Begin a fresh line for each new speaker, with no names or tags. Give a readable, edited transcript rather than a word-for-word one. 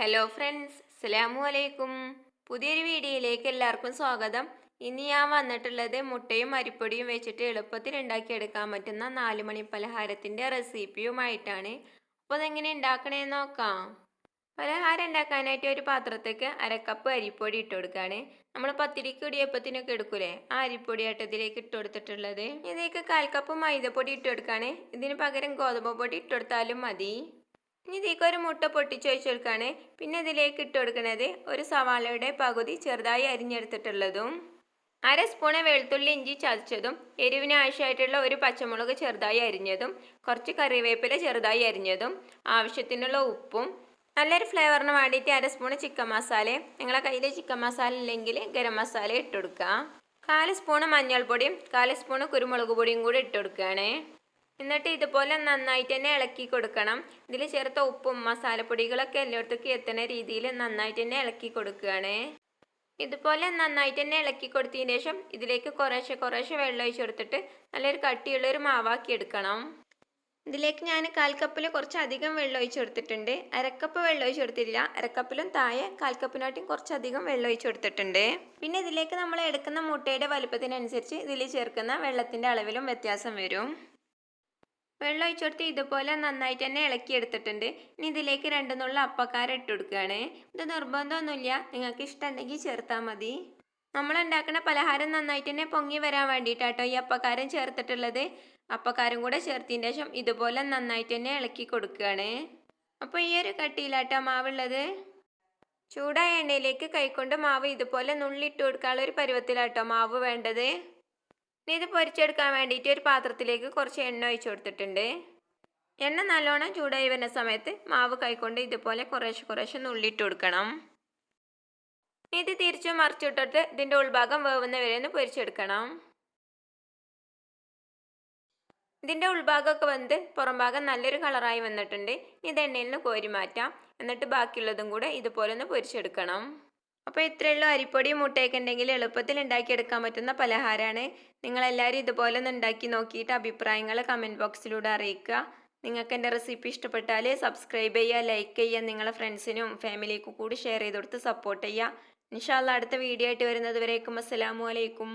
Hello friends, അസ്സലാമു അലൈക്കും. പുതിയൊരു വീഡിയോയിലേക്ക് എല്ലാവർക്കും സ്വാഗതം. ഇന്ന് ഞാൻ വന്നിട്ടുള്ളത് മുട്ടയും അരിപ്പൊടിയും വെച്ചിട്ട് എളുപ്പത്തിൽ ഉണ്ടാക്കിയെടുക്കാൻ പറ്റുന്ന 4 മണി പലഹാരത്തിൻ്റെ റെസിപ്പിയുമായിട്ടാണ്. അപ്പോൾ അതെങ്ങനെ ഉണ്ടാക്കണേന്ന് നോക്കാം. പലഹാരം ഉണ്ടാക്കാനായിട്ട് ഒരു പാത്രത്തേക്ക് 1/2 കപ്പ് അരിപ്പൊടി ഇട്ട് കൊടുക്കുകയാണ്. നമ്മൾ പത്തിരിക്ക് ഇടിയപ്പത്തിനൊക്കെ എടുക്കൂലേ, ആ അരിപ്പൊടിയായിട്ട് ഇതിലേക്ക് ഇട്ട് കൊടുത്തിട്ടുള്ളത്. ഇതിലേക്ക് 1/4 കപ്പ് മൈദപ്പൊടി ഇട്ട് കൊടുക്കുകയാണ്. ഇതിന് പകരം ഗോതമ്പ് പൊടി ഇട്ട് കൊടുത്താലും മതി. ഇനി ഇതിലേക്ക് ഒരു മുട്ട പൊട്ടിച്ചൊഴിച്ച് കൊടുക്കുകയാണ്. പിന്നെ ഇതിലേക്ക് ഇട്ട് കൊടുക്കുന്നത് ഒരു സവാളയുടെ പകുതി ചെറുതായി അരിഞ്ഞെടുത്തിട്ടുള്ളതും 1/2 സ്പൂണ് വെളുത്തുള്ളി ഇഞ്ചി ചതച്ചതും എരിവിന് ആവശ്യമായിട്ടുള്ള ഒരു പച്ചമുളക് ചെറുതായി അരിഞ്ഞതും കുറച്ച് കറിവേപ്പില ചെറുതായി അരിഞ്ഞതും ആവശ്യത്തിനുള്ള ഉപ്പും നല്ലൊരു ഫ്ലേവറിന് വേണ്ടിയിട്ട് 1/2 സ്പൂണ് ചിക്കൻ മസാലയും, നിങ്ങളെ കയ്യിൽ ചിക്കൻ മസാല ഇല്ലെങ്കിൽ ഗരം മസാല ഇട്ട് കൊടുക്കുക. 1/4 സ്പൂണ് മഞ്ഞൾപ്പൊടിയും 1/4 സ്പൂണ് കുരുമുളക് പൊടിയും കൂടി ഇട്ട് കൊടുക്കുകയാണ്. എന്നിട്ട് ഇതുപോലെ നന്നായിട്ട് തന്നെ ഇളക്കി കൊടുക്കണം. ഇതിൽ ചേർത്ത ഉപ്പും മസാലപ്പൊടികളൊക്കെ എല്ലായിടത്തേക്കും എത്തുന്ന രീതിയിൽ നന്നായിട്ട് തന്നെ ഇളക്കി കൊടുക്കുകയാണ്. ഇതുപോലെ നന്നായിട്ട് തന്നെ ഇളക്കി കൊടുത്തതിന് ശേഷം ഇതിലേക്ക് കുറേശ്ശെ വെള്ളം ഒഴിച്ച് കൊടുത്തിട്ട് നല്ലൊരു കട്ടിയുള്ളൊരു മാവാക്കി എടുക്കണം. ഇതിലേക്ക് ഞാൻ 1/4 കപ്പിൽ കുറച്ചധികം വെള്ളം ഒഴിച്ച് കൊടുത്തിട്ടുണ്ട്. 1/2 കപ്പ് വെള്ളം ഒഴിച്ച് കൊടുത്തിട്ടില്ല, 1/2 കപ്പിലും താഴെ 1/4 കപ്പിനായിട്ടും കുറച്ചധികം വെള്ളം ഒഴിച്ച് കൊടുത്തിട്ടുണ്ട്. പിന്നെ ഇതിലേക്ക് നമ്മൾ എടുക്കുന്ന മുട്ടയുടെ വലുപ്പത്തിനനുസരിച്ച് ഇതിൽ ചേർക്കുന്ന വെള്ളത്തിൻ്റെ അളവിലും വ്യത്യാസം വരും. വെള്ളം ഒഴിച്ച് കൊടുത്ത് ഇതുപോലെ നന്നായിട്ട് തന്നെ ഇളക്കി എടുത്തിട്ടുണ്ട്. ഇനി ഇതിലേക്ക് 2 നുള്ള അപ്പക്കാരം ഇട്ട് കൊടുക്കുകയാണ്. ഇത് നിർബന്ധമൊന്നുമില്ല, നിങ്ങൾക്ക് ഇഷ്ടമുണ്ടെങ്കിൽ ചേർത്താൽ മതി. നമ്മൾ ഉണ്ടാക്കുന്ന പലഹാരം നന്നായിട്ട് തന്നെ പൊങ്ങി വരാൻ വേണ്ടിയിട്ടാട്ടോ ഈ അപ്പക്കാരം ചേർത്തിട്ടുള്ളത്. അപ്പക്കാരം കൂടെ ചേർത്തതിന് ശേഷം ഇതുപോലെ നന്നായിട്ട് തന്നെ ഇളക്കി കൊടുക്കുകയാണ്. അപ്പോൾ ഈ ഒരു കട്ടിയിലാട്ടോ മാവുള്ളത്. ചൂടായ എണ്ണയിലേക്ക് കൈകൊണ്ട് മാവ് ഇതുപോലെ നുള്ളിട്ട് കൊടുക്കാനുള്ള ഒരു പരുവത്തിലാട്ടോ മാവ് വേണ്ടത്. ഇനി ഇത് പൊരിച്ചെടുക്കാൻ വേണ്ടിയിട്ട് ഒരു പാത്രത്തിലേക്ക് കുറച്ച് എണ്ണ ഒഴിച്ച് കൊടുത്തിട്ടുണ്ട്. എണ്ണ നല്ലോണം ചൂടായി വരുന്ന സമയത്ത് മാവ് കൈകൊണ്ട് ഇതുപോലെ കുറേശ്ശെ നുള്ളിയിട്ട് കൊടുക്കണം. ഇത് തിരിച്ചു മറിച്ചിട്ടിട്ട് ഇതിൻ്റെ ഉൾഭാഗം വേവുന്ന വരെ ഒന്ന് പൊരിച്ചെടുക്കണം. ഇതിൻ്റെ ഉൾഭാഗമൊക്കെ വന്ന് പുറം ഭാഗം നല്ലൊരു കളറായി വന്നിട്ടുണ്ട്. ഇത് എണ്ണയിൽ നിന്ന് കോരി മാറ്റാം. എന്നിട്ട് ബാക്കിയുള്ളതും കൂടെ ഇതുപോലെ ഒന്ന് പൊരിച്ചെടുക്കണം. അപ്പോൾ ഇത്രയുള്ള അരിപ്പൊടിയും മുട്ടയൊക്കെ ഉണ്ടെങ്കിൽ എളുപ്പത്തിൽ ഉണ്ടാക്കിയെടുക്കാൻ പറ്റുന്ന പലഹാരമാണ്. നിങ്ങളെല്ലാവരും ഇതുപോലെ ഒന്ന് ഉണ്ടാക്കി നോക്കിയിട്ട് അഭിപ്രായങ്ങൾ കമൻറ്റ് ബോക്സിലൂടെ അറിയിക്കുക. നിങ്ങൾക്ക് എൻ്റെ റെസിപ്പി ഇഷ്ടപ്പെട്ടാൽ സബ്സ്ക്രൈബ് ചെയ്യുക, ലൈക്ക് ചെയ്യുക, നിങ്ങളെ ഫ്രണ്ട്സിനും ഫാമിലിക്കും കൂടി ഷെയർ ചെയ്ത് കൊടുത്ത് സപ്പോർട്ട് ചെയ്യുക. ഇൻഷാ അല്ലാഹ് അടുത്ത വീഡിയോ ആയിട്ട് വരുന്നത് വരേക്കും അസ്സലാമു അലൈക്കും.